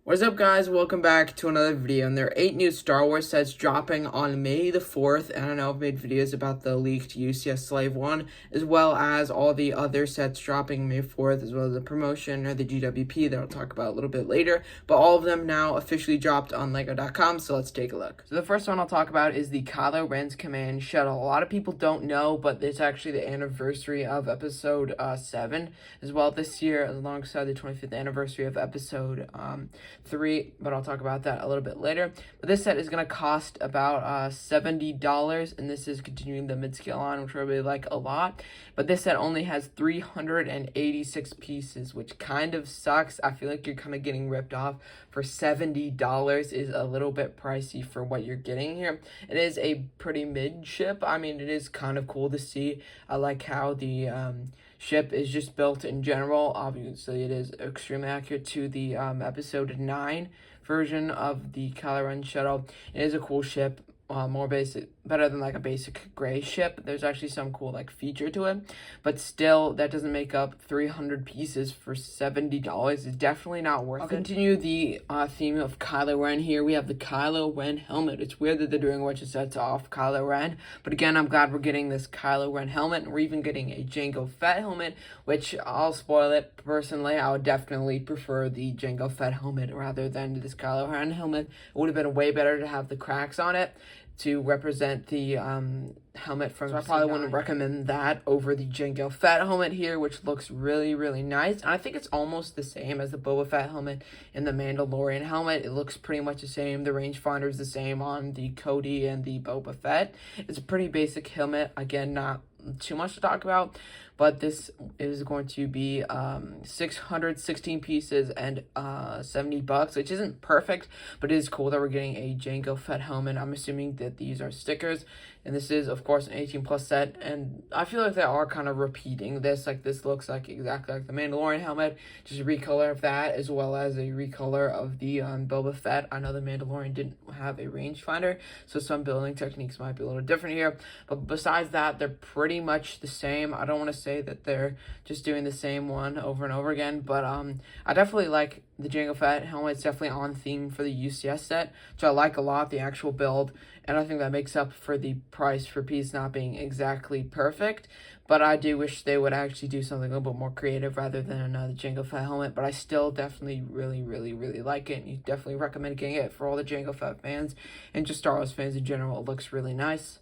What's up, guys? Welcome back to another video, and there are 8 new Star Wars sets dropping on May the 4th, and I know I've made videos about the leaked UCS Slave 1, as well as all the other sets dropping May 4th, as well as the promotion or the GWP that I'll talk about a little bit later, but all of them now officially dropped on LEGO.com, so let's take a look. So the first one I'll talk about is the Kylo Ren's Command Shuttle. A lot of people don't know, but it's actually the anniversary of Episode 7 as well this year, alongside the 25th anniversary of Episode 3, but I'll talk about that a little bit later. But this set is going to cost about $70, and this is continuing the mid-scale line, which I really like a lot. But this set only has 386 pieces, which kind of sucks. I feel like you're kind of getting ripped off. For $70 is a little bit pricey for what you're getting here. It is a pretty mid ship. I mean, it is kind of cool to see. I like how the ship is just built in general. Obviously, it is extremely accurate to the episode 9 version of the Kylo Ren shuttle. It is a cool ship, more basic, better than like a basic gray ship. There's actually some cool like feature to it, but still that doesn't make up 300 pieces for $70. It's definitely not worth it. I'll continue the theme of Kylo Ren here. We have the Kylo Ren helmet. It's weird that they're doing a bunch of sets off Kylo Ren, but again, I'm glad we're getting this Kylo Ren helmet, and we're even getting a Jango Fett helmet, which I'll spoil it. Personally, I would definitely prefer the Jango Fett helmet rather than this Kylo Ren helmet. It would have been way better to have the cracks on it to represent the helmet from, so I probably wouldn't recommend that over the Jango Fett helmet here, which looks really, really nice. And I think it's almost the same as the Boba Fett helmet and the Mandalorian helmet. It looks pretty much the same. The rangefinder is the same on the Cody and the Boba Fett. It's a pretty basic helmet. Again, not too much to talk about, but this is going to be 616 pieces and $70, which isn't perfect, but it is cool that we're getting a Jango Fett helmet. I'm assuming that these are stickers, and this is of course an 18+ set, and I feel like they are kind of repeating this. Like, this looks like exactly like the Mandalorian helmet, just a recolor of that, as well as a recolor of the Boba Fett. I know the Mandalorian didn't have a rangefinder, so some building techniques might be a little different here, but besides that, they're pretty much the same. I don't want to say that they're just doing the same one over and over again, but I definitely like the Jango Fett helmet. It's definitely on theme for the UCS set, which I like a lot, the actual build, and I think that makes up for the price per piece not being exactly perfect. But I do wish they would actually do something a little bit more creative rather than the Jango Fett helmet. But I still definitely really like it, and you definitely recommend getting it for all the Jango Fett fans and just Star Wars fans in general. It looks really nice.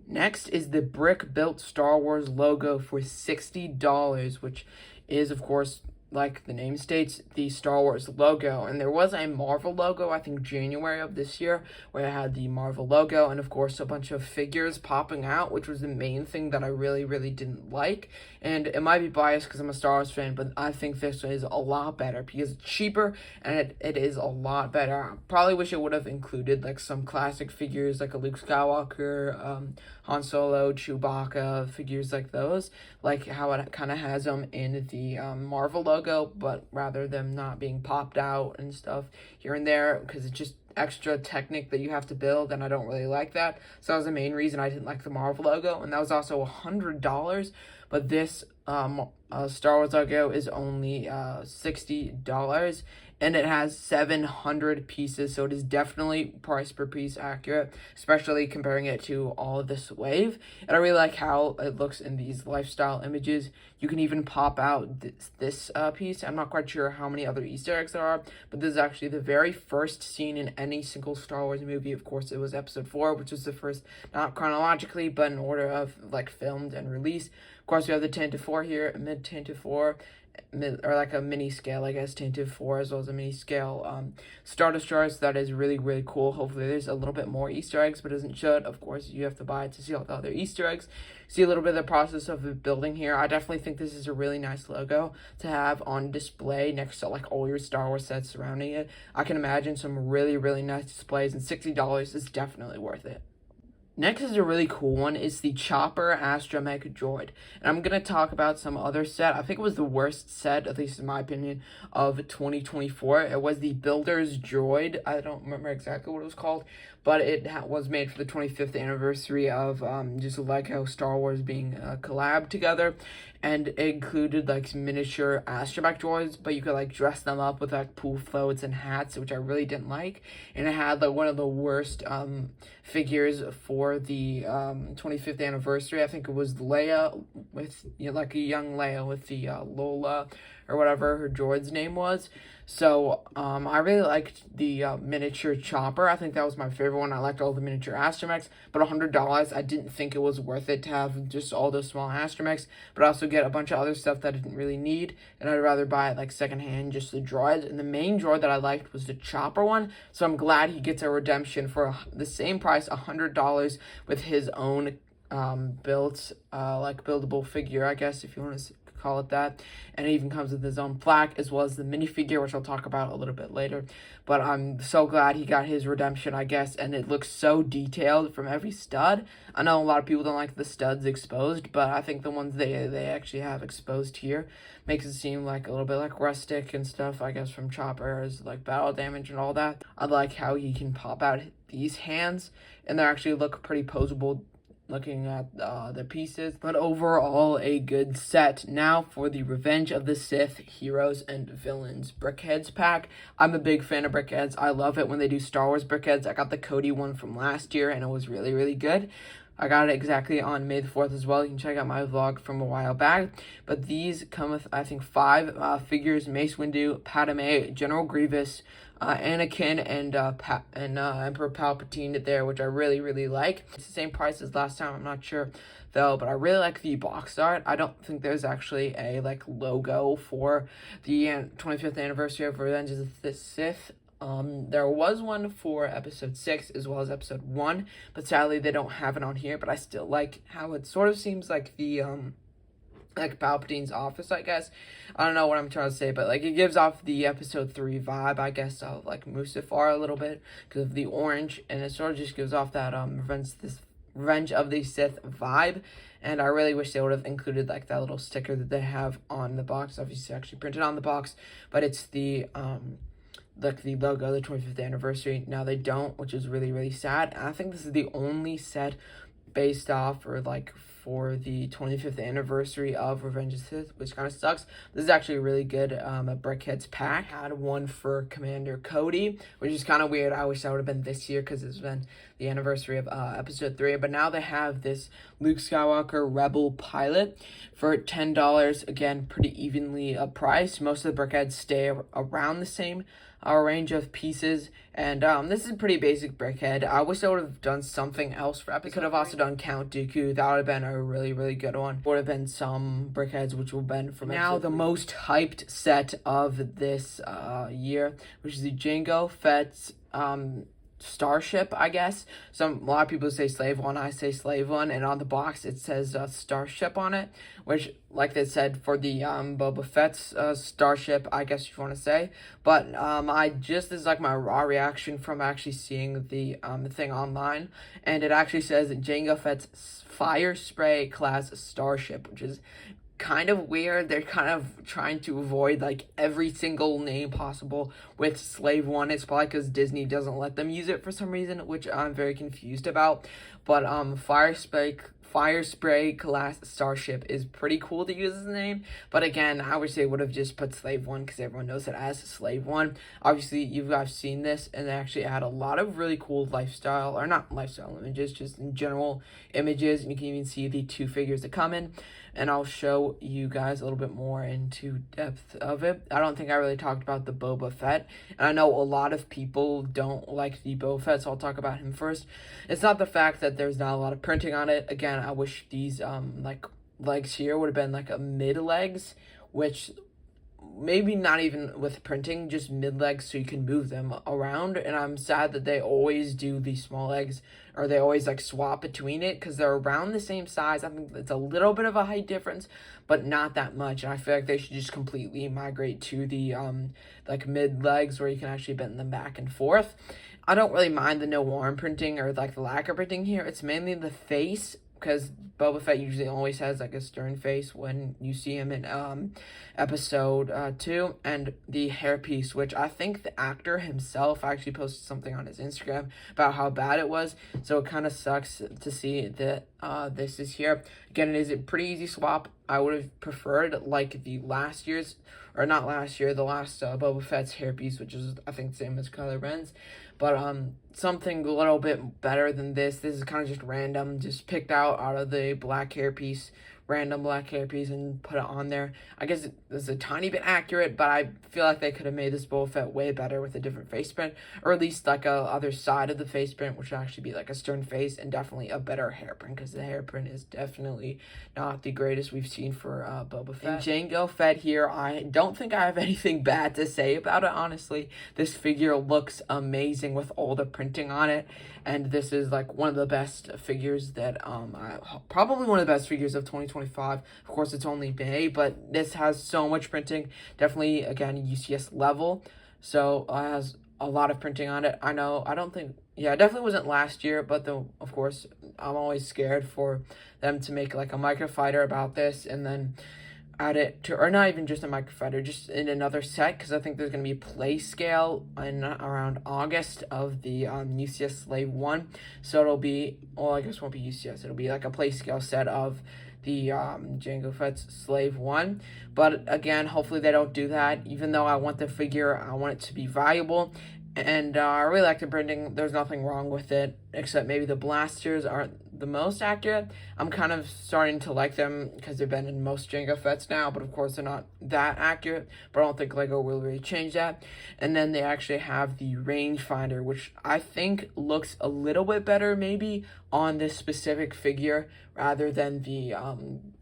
Next is the brick-built Star Wars logo for $60, which is, of course, like the name states, the Star Wars logo. And there was a Marvel logo, I think January of this year, where it had the Marvel logo and of course a bunch of figures popping out, which was the main thing that I really didn't like. And it might be biased because I'm a Star Wars fan, but I think this is a lot better because it's cheaper and it is a lot better. I probably wish it would have included like some classic figures like a Luke Skywalker, Han Solo, Chewbacca, figures like those, like how it kind of has them in the Marvel logo, but rather them not being popped out and stuff here and there, because it's just extra technique that you have to build, and I don't really like that. So that was the main reason I didn't like the Marvel logo, and that was also $100. But this Star Wars logo is only $60, and it has 700 pieces, so it is definitely price per piece accurate, especially comparing it to all of this wave. And I really like how it looks in these lifestyle images. You can even pop out this piece. I'm not quite sure how many other Easter eggs there are, but this is actually the very first scene in any single Star Wars movie. Of course, it was Episode 4, which was the first, not chronologically, but in order of like filmed and released. Of course, we have the Tantive 4 here, mid Tantive 4, or like a mini scale, I guess, Tantive 4, as well as a mini scale Star Destroyer. So that is really cool. Hopefully there's a little bit more Easter eggs, but it doesn't show it. Of course, you have to buy it to see all the other Easter eggs. See a little bit of the process of the building here. I definitely think this is a really nice logo to have on display next to like all your Star Wars sets surrounding it. I can imagine some really nice displays, and $60 is definitely worth it. Next is a really cool one. It's the Chopper Astromech Droid. And I'm going to talk about some other set. I think it was the worst set, at least in my opinion, of 2024. It was the Builder's Droid. I don't remember exactly what it was called, but it was made for the 25th anniversary of just LEGO Star Wars being collabed together. and it included like some miniature astromech droids, but you could like dress them up with like pool floats and hats, which I really didn't like. And it had like one of the worst figures for the 25th anniversary. I think it was Leia with, you know, like a young Leia with the Lola or whatever her droid's name was. So I really liked the miniature chopper. I think that was my favorite one. I liked all the miniature astromechs, but $100, I didn't think it was worth it to have just all those small astromechs, but I also get a bunch of other stuff that I didn't really need, and I'd rather buy it like secondhand, just the droids. And the main droid that I liked was the chopper one, so I'm glad he gets a redemption for the same price, $100, with his own built like buildable figure, I guess, if you want to call it that. And it even comes with his own plaque, as well as the minifigure, which I'll talk about a little bit later. But I'm so glad he got his redemption, I guess, and it looks so detailed from every stud. I know a lot of people don't like the studs exposed, but I think the ones they actually have exposed here makes it seem like a little bit like rustic and stuff, I guess, from Chopper's like battle damage and all that. I like how he can pop out these hands, and they actually look pretty posable looking at the pieces. But overall, a good set. Now for the Revenge of the Sith Heroes and Villains Brickheads pack. I'm a big fan of Brickheads. I love it when they do Star Wars Brickheads. I got the Cody one from last year, and it was really, really good. I got it exactly on May the 4th as well. You can check out my vlog from a while back. But these come with, I think, 5 figures: Mace Windu, Padme, General Grievous, Anakin, and Emperor Palpatine there, which I really, really like. It's the same price as last time. I'm not sure though, but I really like the box art. I don't think there's actually a like logo for the 25th anniversary of Revenge of the Sith. There was one for episode 6 as well as episode 1, but sadly they don't have it on here. But I still like how it sort of seems like the like Palpatine's office, I guess. I don't know what I'm trying to say, but like it gives off the episode 3 vibe, I guess, of like Mustafar a little bit because of the orange, and it sort of just gives off that Revenge of the Sith vibe. And I really wish they would have included like that little sticker that they have on the box. Obviously actually printed on the box, but it's the like the logo, the 25th anniversary. Now they don't, which is really, really sad. And I think this is the only set based off or like for the 25th anniversary of Revenge of the Sith, which kind of sucks. This is actually really good. A Brickheads pack. Had one for Commander Cody, which is kind of weird. I wish that would have been this year because it's been the anniversary of episode 3. But now they have this Luke Skywalker Rebel pilot for $10. Again, pretty evenly priced. Most of the Brickheads stay around the same range of pieces, and this is a pretty basic brickhead. I wish I would have done something else for episode. Could have also done Count Dooku. That would have been a really, really good one. Would have been some brickheads which will been from now the most hyped set of this year, which is the Jango Fett's Starship, I guess. A lot of people say Slave One, I say Slave One, and on the box it says Starship on it, which, like they said, for the Boba Fett's Starship, I guess you want to say. But this is like my raw reaction from actually seeing the thing online, and it actually says Jango Fett's Fire Spray class Starship, which is kind of weird. They're kind of trying to avoid like every single name possible with Slave One. It's probably because Disney doesn't let them use it for some reason, which I'm very confused about. But Fire Spray class Starship is pretty cool to use as a name, but again, I wish they would have just put Slave One because everyone knows it as Slave One. Obviously, you guys have seen this, and they actually add a lot of really cool lifestyle, or not lifestyle images, just in general images, and you can even see the 2 figures that come in, and I'll show you guys a little bit more into depth of it. I don't think I really talked about the Boba Fett, and I know a lot of people don't like the Boba Fett, so I'll talk about him first. It's not the fact that there's not a lot of printing on it. Again, I wish these like legs here would have been like a mid legs, which maybe not even with printing, just mid legs so you can move them around. And I'm sad that they always do the small legs, or they always like swap between it, because they're around the same size. I think it's a little bit of a height difference, but not that much. And I feel like they should just completely migrate to the like mid legs where you can actually bend them back and forth. I don't really mind the no arm printing or like the lack of printing here. It's mainly the face, because Boba Fett usually always has like a stern face when you see him in episode 2, and the hairpiece, which I think the actor himself actually posted something on his Instagram about how bad it was, so it kind of sucks to see that this is here. Again, it is a pretty easy swap. I would have preferred like the last year's, or not last year, the last Boba Fett's hairpiece, which is I think same as Kylo Ren's, but something a little bit better than this. This is kind of just random, just picked out of the black hairpiece, random black hairpiece, and put it on there. I guess it's a tiny bit accurate, but I feel like they could have made this Boba Fett way better with a different face print, or at least like a other side of the face print, which would actually be like a stern face, and definitely a better hairprint, because the hairprint is definitely not the greatest we've seen for Boba Fett. And Jango Fett here, I don't think I have anything bad to say about it, honestly. This figure looks amazing with all the printing on it, and this is like one of the best figures that probably one of the best figures of 2025. Of course, it's only May, but this has so much printing. Definitely, again, UCS level, so it has a lot of printing on it. I don't think, yeah, it definitely wasn't last year, but of course, I'm always scared for them to make like a microfighter about this and then add it to, or not even just a microfighter, just in another set, because I think there's going to be a play scale in around August of the UCS Slave 1, so it'll be, well, I guess it won't be UCS, it'll be like a play scale set of the Jango Fett's Slave 1, but again, hopefully they don't do that. Even though I want the figure, I want it to be valuable, and I really like the printing. There's nothing wrong with it, except maybe the blasters aren't the most accurate. I'm kind of starting to like them because they've been in most Jango Fetts now, but of course they're not that accurate, but I don't think LEGO will really change that. And then they actually have the rangefinder, which I think looks a little bit better maybe on this specific figure rather than the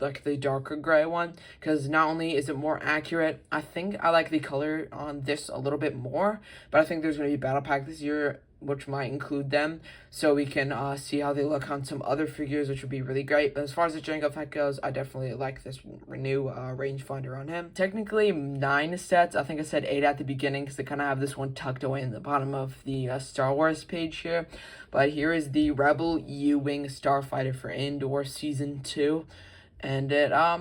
like the darker gray one, because not only is it more accurate, I think I like the color on this a little bit more, but I think there's going to be a battle pack this year which might include them, so we can see how they look on some other figures, which would be really great. But as far as the Jango Fett goes, I definitely like this new rangefinder on him. Technically 9 sets. I think I said 8 at the beginning because they kind of have this one tucked away in the bottom of the Star Wars page here. But here is the Rebel U-Wing Starfighter for Andor Season 2. And it, I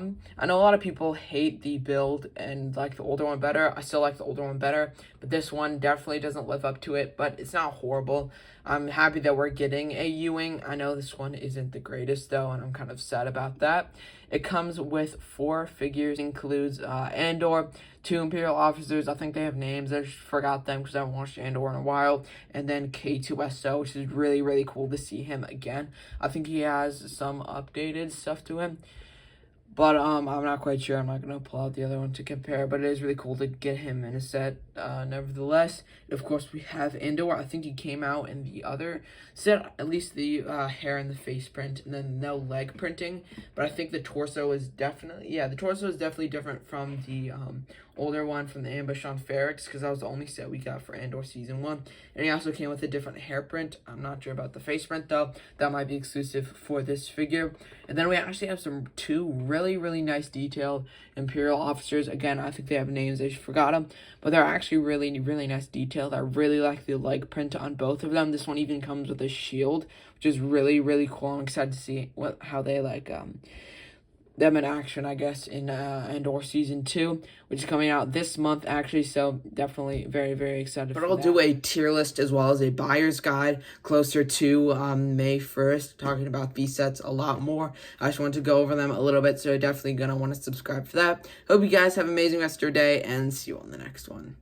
know a lot of people hate the build and like the older one better. I still like the older one better, but this one definitely doesn't live up to it, but it's not horrible. I'm happy that we're getting a U-Wing. I know this one isn't the greatest though, and I'm kind of sad about that. It comes with 4 figures, includes Andor, 2 Imperial officers. I think they have names. I just forgot them because I haven't watched Andor in a while. And then K2SO, which is really, really cool to see him again. I think he has some updated stuff to him, but I'm not quite sure. I'm not going to pull out the other one to compare, but it is really cool to get him in a set nevertheless. And of course, we have Andor. I think he came out in the other set, at least the hair and the face print, and then no leg printing. But I think the torso is definitely, yeah, the torso is definitely different from the older one from the Ambush on Ferrix, because that was the only set we got for Andor Season 1. And he also came with a different hair print. I'm not sure about the face print, though. That might be exclusive for this figure. And then we actually have 2 really, really nice detailed Imperial officers. Again, I think they have names. I just forgot them. But they're actually really, really nice detailed. I really like the leg print on both of them. This one even comes with a shield, which is really, really cool. I'm excited to see how they like them in action, I guess, in Andor Season 2, which is coming out this month, actually, so definitely very, very excited for that. But I'll do a tier list as well as a buyer's guide closer to May 1st, talking about these sets a lot more. I just wanted to go over them a little bit, so you're definitely going to want to subscribe for that. Hope you guys have an amazing rest of your day, and see you on the next one.